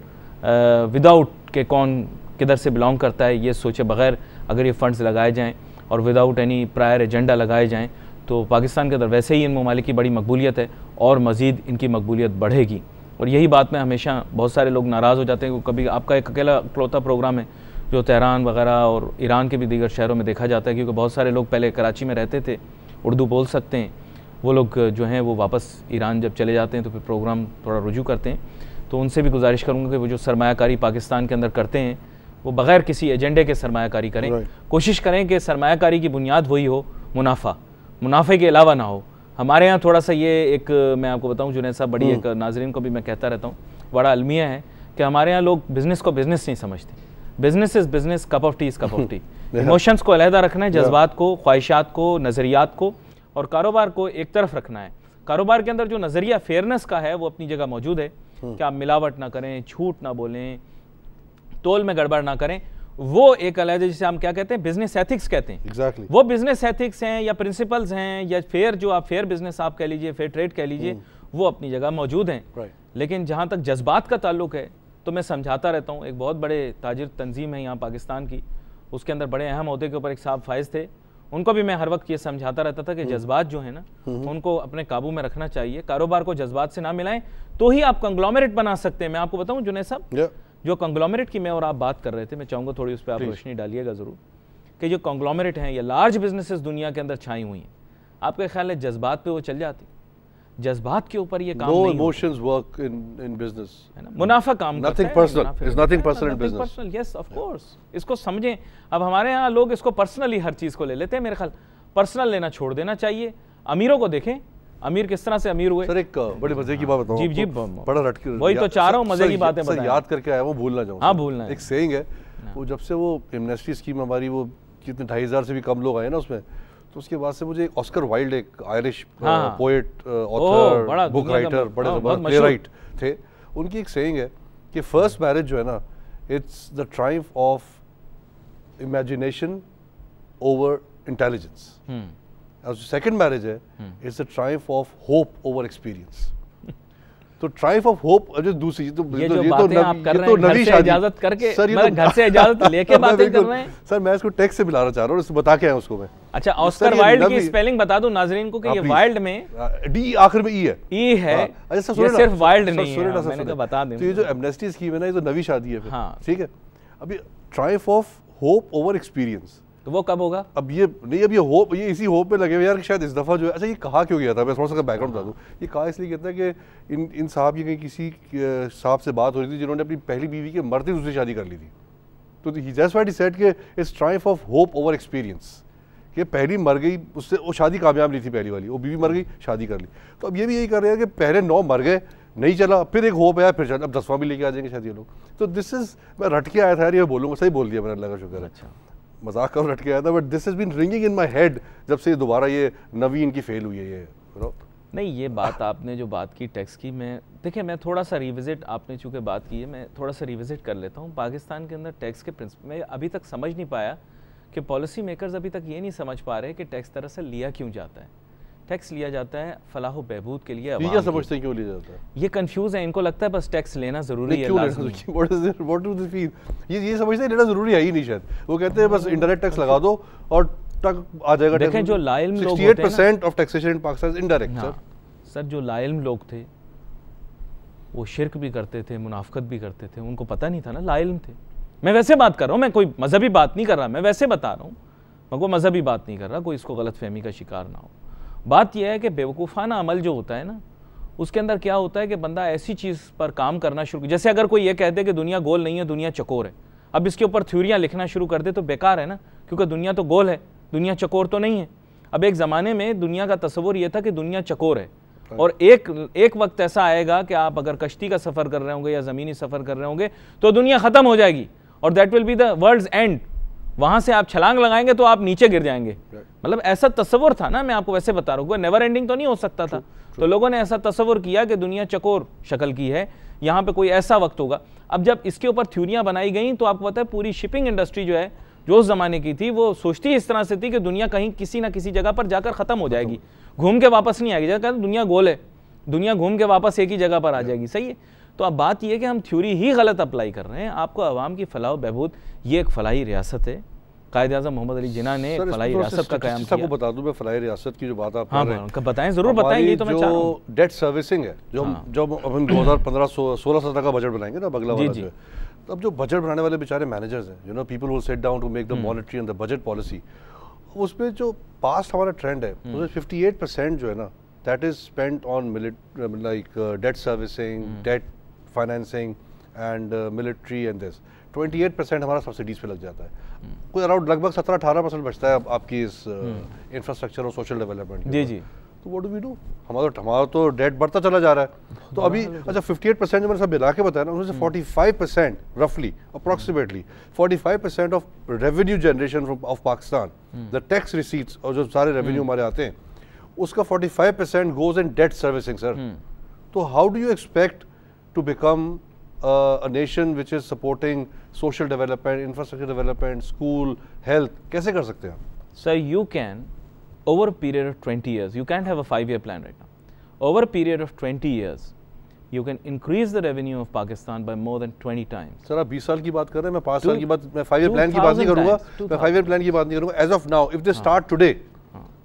विदाउट के कौन किधर से बिलोंग करता है ये सोचे बगैर अगर ये फ़ंड्स लगाए जाएँ और विदाउट एनी प्रायर एजेंडा लगाए जाएँ तो पाकिस्तान के अंदर वैसे ही इन ममालिक की बड़ी मकबूलियत है और मज़ीद इनकी मकबूलियत बढ़ेगी. और यही बात में हमेशा बहुत सारे लोग नाराज़ हो जाते हैं. कभी आपका एक अकेला इकलौता प्रोग्राम है जो तेहरान वगैरह और ईरान के भी दीगर शहरों में देखा जाता है क्योंकि बहुत सारे लोग पहले कराची में रहते थे, उर्दू बोल सकते हैं. वो लोग जो हैं वो वापस ईरान जब चले जाते हैं तो फिर प्रोग्राम थोड़ा रुजू करते हैं. तो उनसे भी गुजारिश करूँगा कि वो जो सरमायाकारी पाकिस्तान के अंदर करते हैं वो बग़ैर किसी एजेंडे के सरमायाकारी करें. कोशिश करें कि सरमायाकारी की बुनियाद वही हो, मुनाफे के अलावा ना हो. हमारे यहाँ थोड़ा सा ये एक मैं आपको बताऊँ जुनैद साहब, बड़ी एक नाजरीन को भी मैं कहता रहता हूँ, बड़ा अलमिया है कि हमारे यहाँ लोग बिज़नेस को बिज़नेस नहीं समझते. Business is business, cup of T is cup of T. Emotions को अलहदा रखना है, जज्बात को, ख्वाहिशात को, नज़रियात को और कारोबार को एक तरफ रखना है. कारोबार के अंदर जो नज़रिया फेयरनेस का है वो अपनी जगह मौजूद है कि आप मिलावट ना करें, झूठ ना बोलें, तोल में गड़बड़ ना करें. वो एक अलग जिसे हम क्या कहते हैं बिजनेस एथिक्स कहते हैं. Exactly. वो बिजनेस एथिक्स हैं या प्रिंसिपल्स हैं या फेयर जो आप फेयर बिजनेस आप कह लीजिए, फेयर ट्रेड कह लीजिए, वो अपनी जगह मौजूद हैं. लेकिन जहाँ तक जज्बात का ताल्लुक है तो मैं समझाता रहता हूँ. एक बहुत बड़े ताजिर तंजीम है यहाँ पाकिस्तान की, उसके अंदर बड़े अहम अहदे के ऊपर एक साहब फाइज थे. उनको भी मैं हर वक्त ये समझाता रहता था कि जज्बात जो है ना उनको अपने काबू में रखना चाहिए. कारोबार को जज्बात से ना मिलाएं तो ही आप कंग्लोमरेट बना सकते हैं. मैं आपको बताऊँ जुनैद साहब, जो कंग्लोमरेट की मैं और आप बात कर रहे थे, मैं चाहूँगा थोड़ी उस पर आप रोशनी डालिएगा ज़रूर कि जो कंग्लोमरेट हैं या लार्ज बिजनेसेस दुनिया के अंदर छाई हुई हैं, आपके ख्याल है जज्बात पे वो चल जाती? जज्बात के ऊपर ये काम नहीं इमोशंस वर्क इन बिजनेस, है ना. मुनाफा काम nothing personal is nothing personal in business. Yes of course, इसको समझें. अब हमारे यहाँ लोग इसको पर्सनली हर चीज़ को ले लेते हैं. मेरे ख्याल पर्सनल लेना छोड़ देना चाहिए. अमीरों को देखें, अमीर किस तरह से अमीर हुए. सर एक बड़ी मजे की बात बताऊं. जी बड़ा रट के वही तो चाह रहा हूं, मजे की बातें बताएं. याद करके आया वो भूलना चाहूँ. हाँ भूलना है. एक सेइंग है वो जब से वो एमनेस्टी स्कीम हमारी वो कितने 2,500 से भी कम लोग आए ना उसमें, तो उसके बाद से मुझे ऑस्कर वाइल्ड एक Irish poet, author, book writer, बड़े प्ले राइट थे. उनकी एक सेइंग है कि फर्स्ट मैरिज जो है ना it's the Triumph of imagination over intelligence. और जो सेकंड मैरिज है it's the Triumph of hope over experience. तो ट्रायम्फ ऑफ होप जो दूसरी ये जो बातें आप कर रहे हैं घर से इजाजत करके, मतलब घर से इजाजत लेके बातें कर रहे हैं. सर मैं इसको टेक्स्ट से मिलाना चाह रहा हूँ, बता के आया उसको मैं. अच्छा, ऑस्कर वाइल्ड की स्पेलिंग बता दूं नाजरीन को कि ये वाइल्ड में डी आखिर में ई है. ई है. अच्छा ये सिर्फ वाइल्ड नहीं है, मैंने कहा बता दें. तो ये जो एमनेस्टी स्कीम है ना, ये तो नवी शादी है फिर. ठीक है. अभी Triumph of hope over experience, तो वो कब होगा? अब ये नहीं, अब ये होप, ये इसी होप में लगे हुए यार कि शायद इस दफ़ा जो है, अच्छा ये कहा क्यों गया था, मैं थोड़ा सा बैकग्राउंड बता दूँ। ये कहा इसलिए कहता है कि इन साहब की कहीं किसी साहब से बात हो रही थी जिन्होंने अपनी पहली बीवी के मरते दूसरी शादी कर ली थी, तो दैट्स व्हाई ही सेड कि it's Triumph of hope over experience, कि पहली मर गई, उससे वो शादी कामयाब नहीं थी पहली वाली, वो बीवी मर गई, शादी कर ली। तो अब ये भी यही कर रहे हैं कि पहले 9 मर गए, नहीं चला, फिर एक होप है, फिर चल अब 10वां भी लेके आ जाएंगे शायद ये लोग। तो दिस इज, मैं रट के आया था यार, ये बोलूँगा, सही बोल दिया मैंने, अल्लाह का शुक्र है। अच्छा, मजाक कर रट के आया था, but this has been ringing in my head जब से दोबारा ये नवी इनकी फेल हुई है ये, नहीं ये बात आपने जो बात की टैक्स की, मैं देखिए मैं थोड़ा सा रिविजिट, आपने चूँकि बात की है, मैं थोड़ा सा रिविजिट कर लेता हूँ। पाकिस्तान के अंदर टैक्स के प्रिंसिपल मैं अभी तक समझ नहीं पाया कि पॉलिसी मेकर्स अभी तक ये नहीं समझ पा रहे कि टैक्स दरअसल लिया क्यों जाता है। टैक्स लिया जाता है फलाह व बहबूद के लिए। क्या समझते हैं क्यों लिया जाता है? ये कंफ्यूज है, इनको लगता है बस टैक्स लेना जरूरी है। ये समझते हैं लेना जरूरी है ही नहीं शायद, वो कहते हैं बस इंडायरेक्ट टैक्स लगा दो और तक आ जाएगा। देखें जो लाइल्म लोग 68% of taxation in Pakistan is indirect. Sir जो लाइल्म लोग थे वो शिरक भी करते थे, मुनाफिकत भी करते थे, उनको पता नहीं था ना, लाइल्म थे। मैं वैसे बात कर रहा हूँ, मैं कोई मजहबी बात नहीं कर रहा, मैं वैसे बता रहा हूँ, मैं कोई मजहबी बात नहीं कर रहा, कोई इसको गलत फहमी का शिकार ना हो। बात यह है कि बेवकूफ़ाना अमल जो होता है ना, उसके अंदर क्या होता है कि बंदा ऐसी चीज़ पर काम करना शुरू, जैसे अगर कोई ये कहते कि दुनिया गोल नहीं है, दुनिया चकोर है, अब इसके ऊपर थ्योरियाँ लिखना शुरू कर दे तो बेकार है ना, क्योंकि दुनिया तो गोल है, दुनिया चकोर तो नहीं है। अब एक ज़माने में दुनिया का तस्वुर यह था कि दुनिया चकोर है, और एक वक्त ऐसा आएगा कि आप अगर कश्ती का सफ़र कर रहे होंगे या ज़मीनी सफ़र कर रहे होंगे तो दुनिया ख़त्म हो जाएगी, और that will be the world's end. वहाँ से आप छलांग लगाएंगे तो आप नीचे गिर जाएंगे। मतलब ऐसा तस्वुर था ना, मैं आपको वैसे बता रहा हूँ, नेवर एंडिंग तो नहीं हो सकता था। तो लोगों ने ऐसा तस्वुर किया कि दुनिया चकोर शक्ल की है, यहाँ पे कोई ऐसा वक्त होगा। अब जब इसके ऊपर थ्योरियाँ बनाई गई तो आपको पता है पूरी शिपिंग इंडस्ट्री जो है, जो उस ज़माने की थी, वो सोचती इस तरह से थी कि दुनिया कहीं किसी ना किसी जगह पर जाकर ख़त्म हो जाएगी, घूम के वापस नहीं आएगी। जगह कहते दुनिया गोल है, दुनिया घूम के वापस एक ही जगह पर आ जाएगी। सही है। तो अब बात यह है कि हम थ्योरी ही गलत अप्लाई कर रहे हैं। आपको अवाम की फलाह बहबूद, ये एक फलाही रियासत है, कायदे आज़म मोहम्मद अली जिन्ना ने फलाही रियासत का क़याम किया। आपको बता दूं मैं, फलाही रियासत की जो बात आप कर रहे हैं, बताएं, ज़रूर बताएं, ये तो मैं चाह रहा हूं। डेट सर्विसिंग है, जो हम 2015-16 का बजट बनाएंगे ना, अगला वाला जो है, तो अब जो बजट बनाने वाले बेचारे मैनेजर्स हैं, you know, people will sit down to make the monetary and the budget policy, उसमें जो पास्ट हमारा ट्रेंड है उसमें 58% जो है ना, that is spent on debt servicing, debt financing and military and this. 28% हमारा सब्सिडीज पे लग जाता है। कोई अराउंड लगभग 17-18% बचता है आपकी इस इंफ्रास्ट्रक्चर और सोशल डेवलपमेंट। जी जी। तो व्हाट डू वी डू? हमारा तो डेट बढ़ता चला जा रहा है। तो अभी अच्छा 58% जो मैंने सब मिला के बताया ना, उसमें से 45% रफली approximately 45% of revenue generation of Pakistan, the tax receipts और जो सारे रेवेन्यू हमारे आते हैं, उसका 45% goes in debt servicing sir. तो how do you expect to become a nation which is supporting social development, infrastructure development, school, health? कैसे कर सकते हैं? So you can, over a period of 20 years, you can't have a 5-year plan right now. Over a period of 20 years, you can increase the revenue of Pakistan by more than 20 times. Sir आप 20 साल की बात कर रहे हैं, मैं 5 साल की बात, मैं 5-year plan की बात नहीं करूँगा, मैं 5-year plan की बात नहीं करूँगा। As of now, if they start today,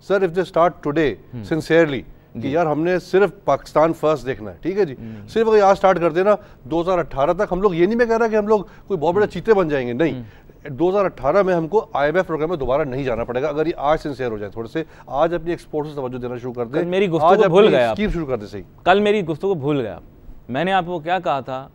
sir, if they start today, sincerely, कि यार हमने सिर्फ पाकिस्तान फर्स्ट देखना है, ठीक है जी, सिर्फ अगर आज स्टार्ट कर देना 2018 तक, हम लोग ये नहीं मैं कह रहा कि हम लोग कोई बहुत बड़े चीते बन जाएंगे, नहीं, 2018 में हमको IMF प्रोग्राम में दोबारा नहीं जाना पड़ेगा अगर ये आज सिंसियर हो जाए, थोड़े से आज अपनी एक्सपोर्ट से तवज्जो देना शुरू कर दे। मेरी गुफ्तगू भूल गया, स्कीम शुरू कर दे। सही, कल मेरी गुफ्तगू भूल गया। मैंने आपको क्या कहा था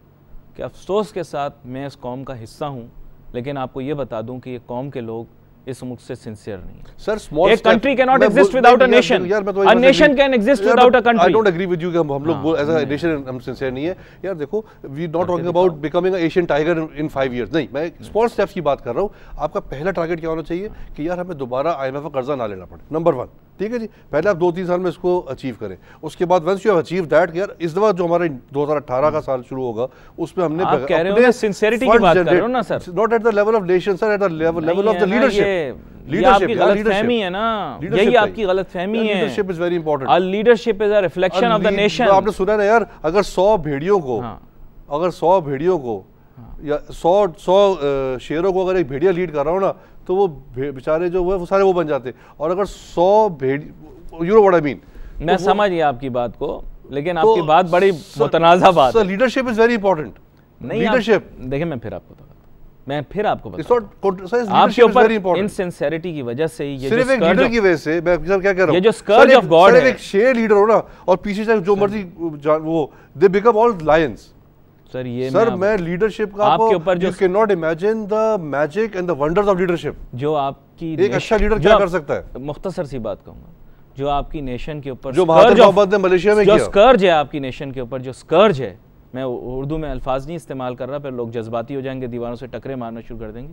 कि अफसोस के साथ मैं इस कौम का हिस्सा हूँ, लेकिन आपको ये बता दूँ कि ये कौम के लोग इस मुल्क से सिंसियर नहीं। Sir small country can not exist without a nation, a nation can exist without a country. I don't agree with you कि हम लोग एज अ नेशन हम सिंसियर नहीं है। यार देखो, we not talking about becoming a Asian tiger in 5 years, नहीं, मैं स्मॉल स्टेप्स की बात कर रहा हूँ। आपका पहला टारगेट क्या होना चाहिए कि यार हमें दोबारा IMF का कर्जा ना लेना पड़े, नंबर 1, ठीक है जी। पहले आप 2-3 साल में इसको अचीव करें, उसके बाद once you have achieve that, यार इस दफा जो हमारे 2018 का साल शुरू होगा उसमें हमने आप कह रहे हो सिंसियरिटी की बात कर रहे हो ना sir, not at the level of nation sir, at the level of the leadership. आपकी गलतफहमी है ना, यही आपकी गलतफहमी है। Leadership is very important. और leadership is a reflection of the nation. आपने सुना ना यार, अगर 100 भेड़ियों को या 100 शेरों को अगर एक भेड़िया लीड कर रहा हो ना, तो वो बेचारे जो वो सारे वो बन जाते। और अगर 100 भेड़, you know what I mean, मैं समझ गया आपकी बात को, लेकिन आपकी बात बड़ी मुतनाज़ा बात है। Leadership is very important. Leadership देखिए, मैं फिर आपको बताता हूं, मैं फिर आपको बताऊं, आपके ऊपर इनसिंसियरिटी की वजह से ये सिर्फ एक लीडर की वजह से, मैं सर क्या कह रहा हूं, ये जो स्कर्ज ऑफ गॉड है, एक शेर लीडर हो ना और पीछे से जो मर्जी वो they become all Lions. Sir ये सर मैं लीडरशिप का आपके ऊपर जो, you can not imagine the magic and the wonders of leadership. जो आपकी एक अच्छा लीडर क्या कर सकता है, मुख्तसर सी बात कहूंगा, जो आपकी नेशन के ऊपर जो महात्मा गांधी ने मलेशिया में किया, जो स्कर्ज है आपकी नेशन के ऊपर, जो स्कर्ज है, मैं उर्दू में अल्फाज नहीं इस्तेमाल कर रहा, फिर लोग जज्बाती हो जाएंगे, दीवारों से टकरे मारना शुरू कर देंगे।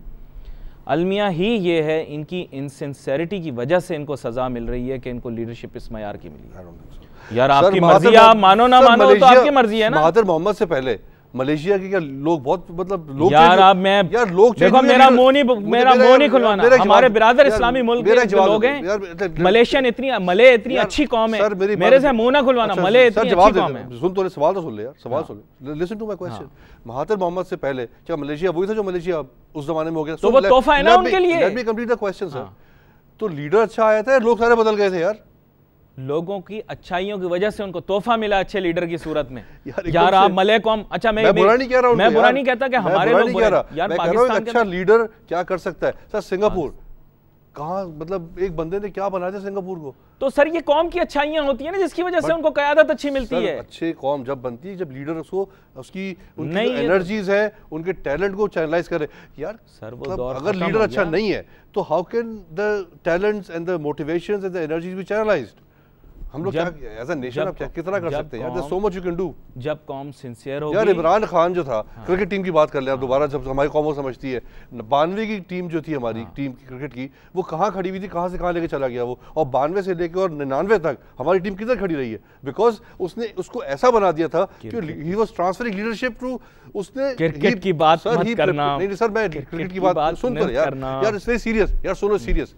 अलमिया ही ये है, इनकी इनसिंसियरिटी की वजह से इनको सजा मिल रही है कि इनको लीडरशिप इस मयार की मिली है। यार आपकी मर्जी, आप मानो ना मानो तो आपकी मर्जी है ना। महातिर मोहम्मद से पहले मलेशिया के क्या लोग बहुत मतलब लोग यार आप मैं यार लोग देखो मेरा मुंह नहीं खुलवाना, हमारे बिरादर इस्लामी मुल्क के जो लोग हैं, मलेशियन इतनी अच्छी कौम है, मेरे से मुंह ना खुलवाना, मले इतनी अच्छी कौम है। सुन तो सवाल तो सुन ले यार, सवाल सुन, listen to my question. Mahathir Mohamad से पहले क्या मलेशिया वही था जो मलेशिया उस जमाने में हो गया? तो वो तोहफा है ना उनके लिए। Let me complete the question sir. तो लीडर अच्छा आया था, लोग सारे बदल गए थे यार। लोगों की अच्छाइयों की वजह से उनको तोहफा मिला अच्छे लीडर की सूरत में। यार आप मले कौम, अच्छा मैं बुरा नहीं कह रहा हूं, मैं बुरा नहीं कहता कि हमारे लोग बुरे, यार पाकिस्तान अच्छा लीडर क्या कर सकता है सर? सिंगापुर कहाँ, मतलब एक बंदे ने क्या बनाया था सिंगापुर को? तो सर ये कौम की अच्छाइयां होती है ना जिसकी वजह से उनको क़यादत अच्छी मिलती है। अच्छे कौम जब बनती है जब लीडर उसको उसकी उनकी एनर्जीज है, उनके टैलेंट को चैनलाइज करे। यार सर वो दौर अगर लीडर अच्छा नहीं है तो how can the talents and the motivations and the energies be channelised? हम लोग क्या एज अ नेशन आप क्या कितना कर सकते हैं यार? There so much you can do. जब कौम सिंसियर होगी यार, इमरान खान जो था, क्रिकेट टीम की बात कर ले आप दोबारा, जब हमारी कौम वो समझती है, 92 की टीम जो थी हमारी टीम की क्रिकेट की, वो कहाँ खड़ी हुई थी, कहाँ से कहाँ लेके चला गया वो, और 92 से लेकर और 99 तक हमारी टीम किधर खड़ी रही है? बिकॉज उसने उसको ऐसा बना दिया था कि he was transferring leadership to, उसने क्रिकेट की बात मत करना। नहीं सर, मैं क्रिकेट की बात सुन कर यार इट्स वेरी सीरियस यार, सुनो सीरियस।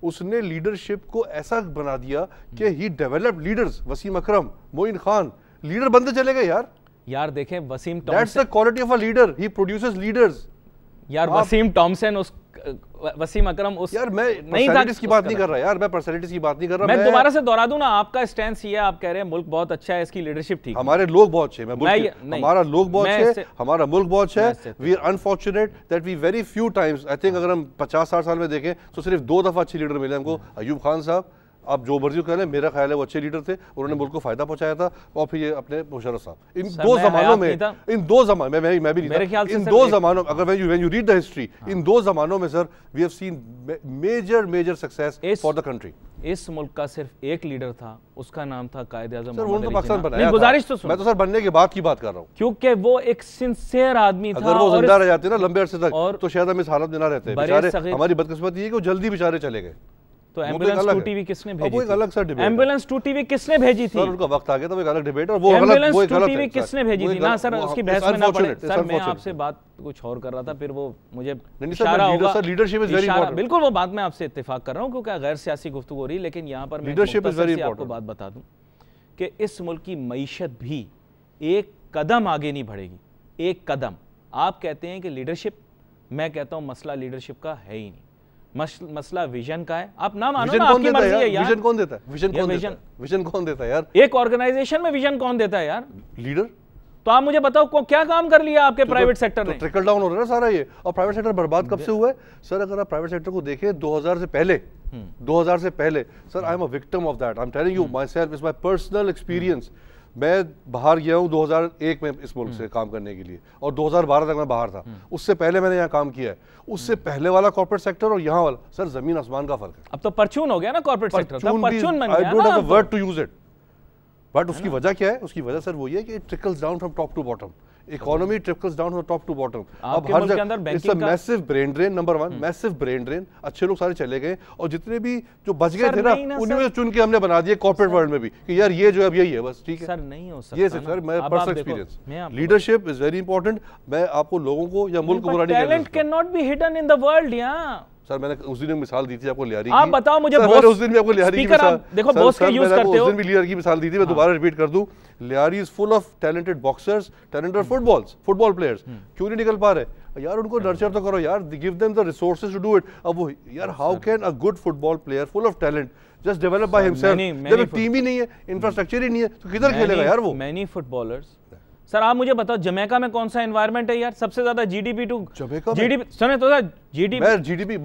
उसने लीडरशिप को ऐसा बना दिया कि he developed leaders. Wasim Akram, Moin Khan leader बनते चले गए यार। यार देखें Wasim Thomson, that's the quality of a leader, he produces leaders. यार वसीम टॉमसन, उस वसीम अकरम उस, यार मैं पर्सनालिटीज की बात नहीं कर रहा यार, मैं पर्सनालिटीज की बात नहीं कर रहा। मैं दोबारा से दोहरा दूं ना, आपका स्टैंड ये है, आप कह रहे हैं मुल्क बहुत अच्छा है, इसकी लीडरशिप ठीक है, हमारे लोग बहुत अच्छे, हमारा लोग बहुत अच्छे, हमारा मुल्क बहुत अच्छा है। We are unfortunate that we very few times, I think अगर हम 50-60 साल में देखें तो सिर्फ 2 दफा अच्छे लीडर मिले हमको। अयूब खान साहब, आप जो मर्जी कह लें, मेरा ख्याल है वो अच्छे लीडर थे, उन्होंने मुल्क को फायदा पहुंचाया था। और फिर ये अपने मुशर्रफ साहब, इन दो जमानों में, इन दो जमानों में मैं भी नहीं था, इन दो जमानों, अगर when you read the history, इन दो जमानों में sir we have seen major success for the country. इस मुल्क का सिर्फ एक लीडर था, उसका नाम था कायद-ए-आज़म सर, उन्होंने तो पाकिस्तान बनाया था। गुजारिश तो मैं तो सर बनने के बाद की बात कर रहा हूँ, क्योंकि वो एक सिंसियर आदमी था। अगर वो जिंदा रह जाते ना लंबे अरसे तक तो शायद हम इस हालत में ना रहते। बेचारे, हमारी बदकिस्मती है कि वो जल्दी बेचारे चले गए। तो एम्बुलेंस 2 टीवी किसने भेजी? वो एक अलग सा डिबेट, एम्बुलेंस 2 टीवी किसने भेजी थी? सर उनका वक्त आ गया था, वो एक अलग डिबेट, और वो एम्बुलेंस 2 टीवी किसने भेजी थी ना सर, उसकी बहस में ना पड़े। सर मैं आपसे बात कुछ और कर रहा था, फिर वो मुझे इशारा होगा। Sir leadership is very important, बिल्कुल वो बात मैं आपसे इत्तेफाक कर रहा हूं क्योंकि गैर सियासी गुफ्तगू हो रही है, लेकिन यहां पर मैं लीडरशिप इज वेरी इंपॉर्टेंट। आपको बात बता दूं कि इस मुल्क की मईशत भी एक कदम आगे नहीं बढ़ेगी, एक कदम। आप कहते हैं कि लीडरशिप, मैं कहता हूं मसला लीडरशिप का है ही नहीं, मसला विजन का है। आप ना मानो ना, आपकी मर्जी है यार। विजन कौन देता है? विजन कौन देता है यार? एक ऑर्गेनाइजेशन में विजन कौन देता है यार? लीडर। तो आप मुझे बताओ क्या काम कर लिया आपके प्राइवेट सेक्टर ने? ट्रिकल डाउन हो रहा है सारा ये, और प्राइवेट सेक्टर बर्बाद कब से हुआ है सर? अगर आप प्राइवेट सेक्टर को देखें 2000 से पहले, 2000 से पहले sir, I am a victim of that, I am telling you my self, is my personal experience. मैं बाहर गया हूँ 2001 में इस मुल्क से काम करने के लिए, और 2012 तक मैं बाहर था। उससे पहले मैंने यहाँ काम किया है। उससे पहले वाला कॉर्पोरेट सेक्टर और यहाँ वाला सर जमीन आसमान का फर्क है। अब तो परचून हो गया ना कॉर्पोरेट सेक्टर, परचून बन गया। I don't have the word to use it, but उसकी वजह क्या है? उसकी वजह सर वो ये है कि it trickles down from top to bottom. Economy trickles down from top to bottom. अब हर जगह it's a massive brain drain, number 1 massive brain drain. अच्छे लोग सारे चले गए, और जितने भी जो बच गए थे ना, उन्हीं में चुन के हमने बना दिए कॉर्पोरेट वर्ल्ड में भी कि यार ये जो अब यही है बस, ठीक है सर, नहीं हो सकता। ये सर मैं personal experience, leadership is very important. मैं आपको लोगों को या मुल्क को बुरा नहीं कहता। Talent can not be hidden in the world. यार सर मैंने उस दिन मिसाल दी थी आपको लियारी की। आप बताओ मुझे, उस दिन भी आपको लियारी की मिसाल, देखो बॉस के यूज करते हो। उस दिन भी लियारी की मिसाल दी थी, मैं दोबारा रिपीट कर दूं। Lyari is full of talented boxers, talented football players. क्यों नहीं निकल पा रहे यार? उनको नर्चर तो करो यार, give them the resources to do it. अब वो यार, how can a good football player full of talent just develop by himself? जब टीम ही नहीं है, इंफ्रास्ट्रक्चर ही नहीं है, तो किधर खेलेगा यार वो? मैनी फुटबॉलर्स सर आप मुझे बताओ जमैका में कौन सा एनवायरनमेंट है यार, सबसे ज्यादा जीडीपी टू सुने तो GDP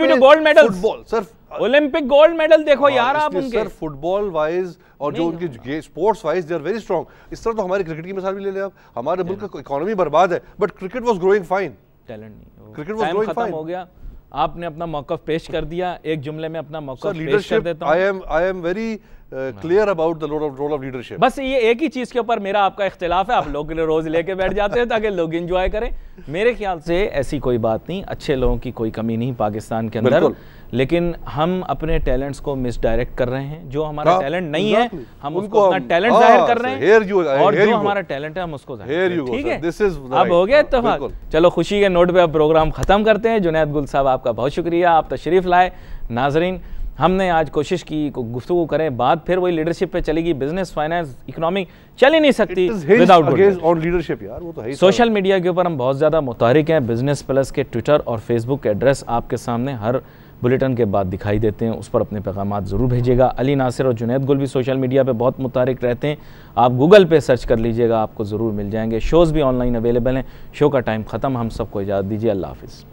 to gold medal, football sir, Olympic gold medal देखो यार आप उनके सर फुटबॉल वाइज और जो उनके sports wise they are very strong. इस तरह तो हमारी क्रिकेट की मिसाल भी ले लें आप, हमारे मुल्क का इकोनॉमी बर्बाद है but cricket was growing fine, talent नहीं, क्रिकेट वाज ग्रोइंग फाइन। हो गया, आपने अपना मौक़िफ़ पेश कर दिया, एक जुमले में अपना मौक़िफ़ पेश कर देता हूं। I am very clear about the role of leadership. बस ये एक ही चीज के ऊपर मेरा आपका इख्तिलाफ है, आप लोग रोज लेके बैठ जाते हैं ताकि लोग एंजॉय करें। मेरे ख्याल से ऐसी कोई बात नहीं, अच्छे लोगों की कोई कमी नहीं पाकिस्तान के अंदर, लेकिन हम अपने टैलेंट्स को मिसडायरेक्ट कर रहे हैं। जो हमारा टैलेंट नहीं है हम उसको अपना टैलेंट जाहिर कर रहे हैं, और जो हमारा टैलेंट है हम उसको ठीक है। अब हो गया इत्तेफाक। चलो खुशी के नोट पे अब प्रोग्राम खत्म करते हैं। जुनैद गुल साहब आपका बहुत शुक्रिया, आप तशरीफ लाए। नाजरीन हमने आज कोशिश की गुफ्तगू करें, बात फिर वही लीडरशिप पे चलेगी। बिजनेस, फाइनेंस, इकोनॉमिक चल ही नहीं सकती विदाउट लीडरशिप यार, वो तो है ही। सोशल मीडिया के ऊपर हम बहुत ज़्यादा मुतारिक हैं। बिजनेस प्लस के ट्विटर और फेसबुक के एड्रेस आपके सामने हर बुलेटिन के बाद दिखाई देते हैं, उस पर अपने पैगामात ज़रूर भेजिएगा। अली नासिर और जुनैद गुल भी सोशल मीडिया पे बहुत मुतारिक रहते हैं, आप गूगल पे सर्च कर लीजिएगा, आपको ज़रूर मिल जाएंगे। शोज़ भी ऑनलाइन अवेलेबल हैं। शो का टाइम ख़त्म, हम सबको इजाज़त दीजिए, अल्लाह हाफ़िज़।